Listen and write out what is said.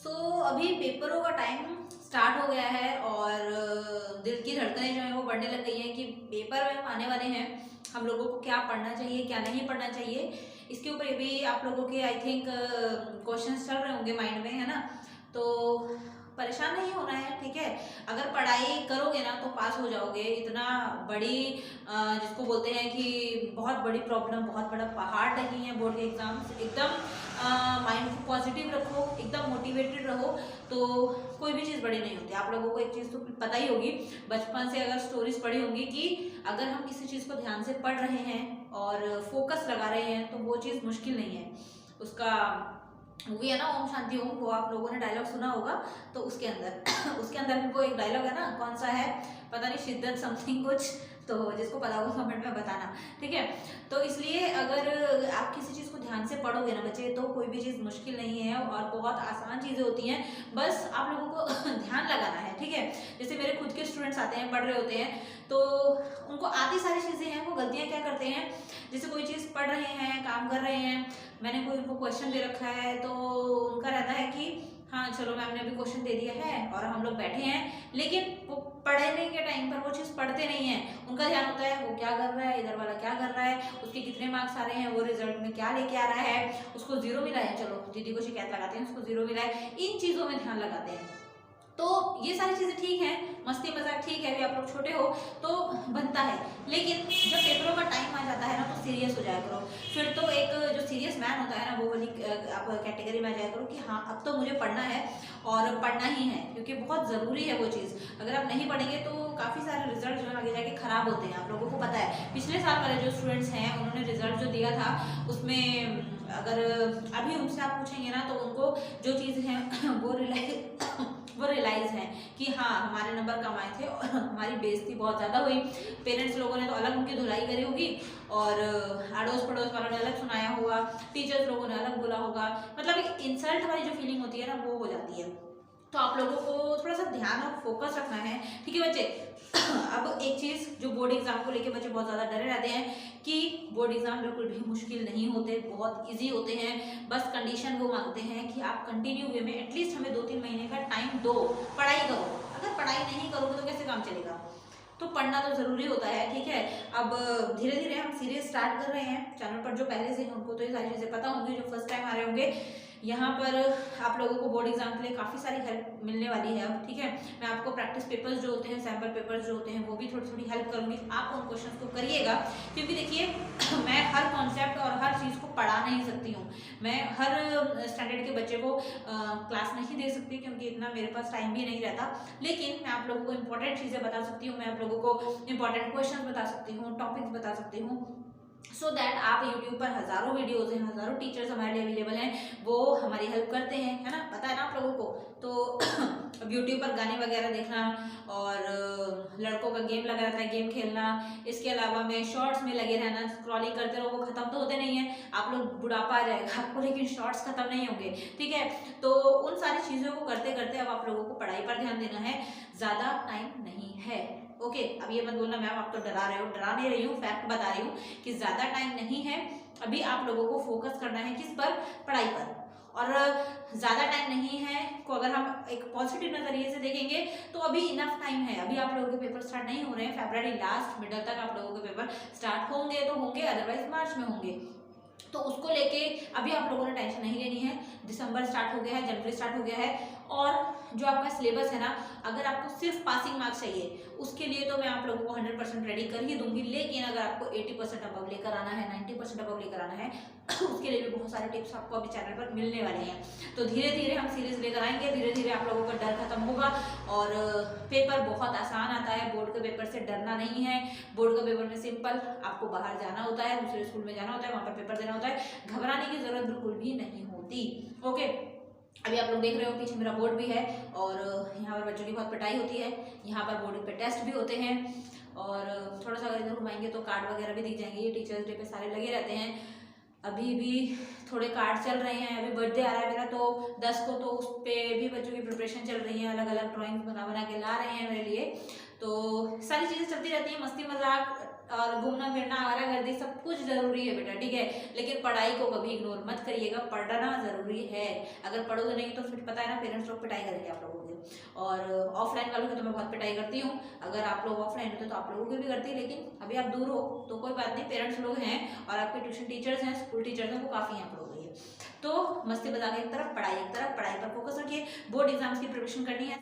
अभी पेपरों का टाइम स्टार्ट हो गया है और दिल की धड़कनें जो है वो बढ़ने लग गई हैं कि पेपर में आने वाले हैं, हम लोगों को क्या पढ़ना चाहिए क्या नहीं पढ़ना चाहिए। इसके ऊपर ये भी आप लोगों के आई थिंक क्वेश्चंस चल रहे होंगे माइंड में, है ना। तो परेशान नहीं होना है, ठीक है। अगर पढ़ाई करोगे ना तो पास हो जाओगे। इतना बड़ी जिसको बोलते हैं कि बहुत बड़ी प्रॉब्लम, बहुत बड़ा पहाड़ नहीं है बोर्ड के एग्जाम्स। एकदम माइंड को पॉजिटिव रखो, एकदम मोटिवेटेड रहो, तो कोई भी चीज़ बड़ी नहीं होती। आप लोगों को एक चीज़ तो पता ही होगी, बचपन से अगर स्टोरीज पढ़ी होंगी कि अगर हम किसी चीज़ को ध्यान से पढ़ रहे हैं और फोकस लगा रहे हैं तो वो चीज़ मुश्किल नहीं है। उसका मूवी है ना ओम शांति ओम, वो आप लोगों ने डायलॉग सुना होगा। तो उसके अंदर उसके अंदर भी वो एक डायलॉग है ना, कौन सा है पता नहीं, शिद्दत समथिंग कुछ, तो जिसको पता होगा कमेंट में बताना, ठीक है। तो इसलिए अगर आप किसी चीज़ को ध्यान से पढ़ोगे ना बच्चे, तो कोई भी चीज़ मुश्किल नहीं है और बहुत आसान चीज़ें होती हैं। बस आप लोगों को ध्यान लगाना है, ठीक है। जैसे मेरे खुद के स्टूडेंट्स आते हैं, पढ़ रहे होते हैं, तो उनको आधी सारी चीज़ें हैं, वो गलतियाँ क्या करते हैं, जैसे कोई चीज़ पढ़ रहे हैं, काम कर रहे हैं, मैंने कोई उनको क्वेश्चन दे रखा है, तो उनका रहता है कि हाँ चलो मैम ने अभी क्वेश्चन दे दिया है और हम लोग बैठे हैं, लेकिन वो पढ़ने के टाइम पर वो चीज़ पढ़ते नहीं है। उनका ध्यान होता है वो क्या कर रहा है, इधर वाला क्या कर रहा है, उसके कितने मार्क्स आ रहे हैं, वो रिजल्ट में क्या लेके आ रहा है, उसको जीरो मिला है, चलो दीदी को शिकायत लगाते हैं उसको जीरो मिला है। इन चीज़ों में ध्यान लगाते हैं। तो ये सारी चीज़ें ठीक है, मस्ती मजाक ठीक है, अभी आप लोग छोटे हो तो बनता है, लेकिन जब पेपरों का टाइम आ जाता है ना तो सीरियस हो जाया करो। फिर तो एक जो सीरियस मैन होता है ना, वो वाली आप कैटेगरी में आ जाया करो कि हाँ अब तो मुझे पढ़ना है और पढ़ना ही है, क्योंकि बहुत ज़रूरी है वो चीज़। अगर आप नहीं पढ़ेंगे तो काफ़ी सारे रिजल्ट जो है आगे जाके खराब होते हैं, आप लोगों को पता है। पिछले साल वाले जो स्टूडेंट्स हैं उन्होंने रिजल्ट जो दिया था उसमें अगर अभी उनसे आप पूछेंगे ना तो उनको जो चीज़ है वो रियलाइज़ है कि हाँ हमारे नंबर कम आए थे और हमारी बेइज्जती बहुत ज़्यादा हुई। पेरेंट्स लोगों ने तो अलग उनकी धुलाई करी होगी और अड़ोस पड़ोस वालों ने अलग सुनाया होगा, टीचर्स लोगों ने अलग बोला होगा, मतलब एक इंसल्ट वाली जो फीलिंग होती है ना वो हो जाती है। तो आप लोगों को थोड़ा सा ध्यान और फोकस रखना है, ठीक है बच्चे। अब एक चीज़ जो बोर्ड एग्जाम को लेके बच्चे बहुत ज़्यादा डरे रहते हैं कि बोर्ड एग्जाम बिल्कुल भी मुश्किल नहीं होते, बहुत इजी होते हैं। बस कंडीशन वो मांगते हैं कि आप कंटिन्यू वे में एटलीस्ट हमें 2-3 महीने का टाइम दो, पढ़ाई करो। अगर पढ़ाई नहीं करोगे तो कैसे काम चलेगा। तो पढ़ना तो ज़रूरी होता है, ठीक है। अब धीरे धीरे हम सीरीज स्टार्ट कर रहे हैं चैनल पर। जो पहले से हैं उनको तो ये सारी चीज़ें पता होंगी, जो फर्स्ट टाइम आ रहे होंगे यहाँ पर आप लोगों को बोर्ड एग्जाम के लिए काफ़ी सारी हेल्प मिलने वाली है अब, ठीक है। मैं आपको प्रैक्टिस पेपर्स जो होते हैं, सैम्पल पेपर्स जो होते हैं, वो भी थोड़ी थोड़ी हेल्प करूँगी। आप उन क्वेश्चंस को करिएगा, क्योंकि देखिए मैं हर कॉन्सेप्ट और हर चीज़ को पढ़ा नहीं सकती हूँ। मैं हर स्टैंडर्ड के बच्चे को क्लास नहीं दे सकती, क्योंकि इतना मेरे पास टाइम भी नहीं रहता। लेकिन मैं आप लोगों को इंपॉर्टेंट चीज़ें बता सकती हूँ, मैं आप लोगों को इंपॉर्टेंट क्वेश्चन बता सकती हूँ, टॉपिक्स बता सकती हूँ, सो दैट आप यूट्यूब पर हज़ारों वीडियोज़ हैं, हज़ारों टीचर्स हमारे लिए अवेलेबल हैं, वो हमारी हेल्प करते हैं, है ना, पता है ना आप लोगों को। तो अब यूट्यूब पर गाने वगैरह देखना और लड़कों का गेम लगा रहता है, गेम खेलना, इसके अलावा में शॉर्ट्स में लगे रहना, स्क्रॉलिंग करते रहो, वो ख़त्म तो होते नहीं है। आप लोग बुढ़ापा आ जाएगा आपको, लेकिन शॉर्ट्स ख़त्म नहीं होंगे, ठीक है। तो उन सारी चीज़ों को करते करते अब आप लोगों को पढ़ाई पर ध्यान देना है, ज़्यादा टाइम नहीं है, ओके। अब ये मत बोलना मैम आप तो डरा रहे हो, डरा नहीं रही हूँ, फैक्ट बता रही हूँ कि ज़्यादा टाइम नहीं है। अभी आप लोगों को फोकस करना है किस पर, पढ़ाई पर। और ज़्यादा टाइम नहीं है को अगर हम एक पॉजिटिव नज़रिए से देखेंगे तो अभी इनफ टाइम है। अभी आप लोगों के पेपर स्टार्ट नहीं हो रहे हैं, फरवरी लास्ट मिडल तक आप लोगों के पेपर स्टार्ट होंगे तो होंगे, अदरवाइज मार्च में होंगे। तो उसको लेके अभी आप लोगों ने टेंशन नहीं लेनी है। दिसंबर स्टार्ट हो गया है, जनवरी स्टार्ट हो गया है, और जो आपका सिलेबस है ना, अगर आपको सिर्फ पासिंग मार्क्स चाहिए उसके लिए तो मैं आप लोगों को 100% रेडी कर ही दूंगी। लेकिन अगर आपको 80% अबव लेकर आना है, 90% अबव लेकर आना है, उसके लिए भी बहुत सारे टिप्स आपको अभी चैनल पर मिलने वाले हैं। तो धीरे धीरे हम सीरीज लेकर आएंगे, धीरे धीरे आप लोगों का डर खत्म होगा और पेपर बहुत आसान आता है। बोर्ड के पेपर से डरना नहीं है। बोर्ड के पेपर में सिंपल आपको बाहर जाना होता है, दूसरे स्कूल में जाना होता है, वहाँ पर पेपर देना होता है, घबराने की जरूरत बिल्कुल भी नहीं होती, ओके। अभी आप लोग देख रहे हो पीछे मेरा बोर्ड भी है और यहाँ पर बच्चों की बहुत पिटाई होती है। यहाँ पर बोर्ड पे टेस्ट भी होते हैं और थोड़ा सा अगर इधर घुमाएंगे तो कार्ड वगैरह भी दिख जाएंगे। ये टीचर्स डे पे सारे लगे रहते हैं। अभी भी थोड़े कार्ड चल रहे हैं, अभी बर्थडे आ रहा है मेरा तो 10 को, तो उस पर भी बच्चों की प्रिपरेशन चल रही है, अलग अलग ड्राइंग्स बना बना के ला रहे हैं मेरे लिए। तो सारी चीज़ें चलती रहती हैं, मस्ती मजाक और घूमना फिरना, आवारागर्दी सब कुछ ज़रूरी है बेटा, ठीक है, लेकिन पढ़ाई को कभी इग्नोर मत करिएगा, पढ़ना ज़रूरी है। अगर पढ़ोगे नहीं तो फिर पता है ना, पेरेंट्स लोग पिटाई करेंगे आप लोगों की। और ऑफलाइन वालों की तो मैं बहुत पिटाई करती हूँ, अगर आप लोग ऑफलाइन होते तो आप लोगों की भी करती, लेकिन अभी आप दूर हो तो कोई बात नहीं, पेरेंट्स लोग हैं और आपके ट्यूशन टीचर्स हैं, स्कूल टीचर्स हैं, वो काफ़ी हैं आप लोगों के लिए। तो मस्ती मजाक एक तरफ, पढ़ाई एक तरफ, पढ़ाई पर फोकस रखिए, बोर्ड एग्जाम्स की प्रिपरेशन करनी है।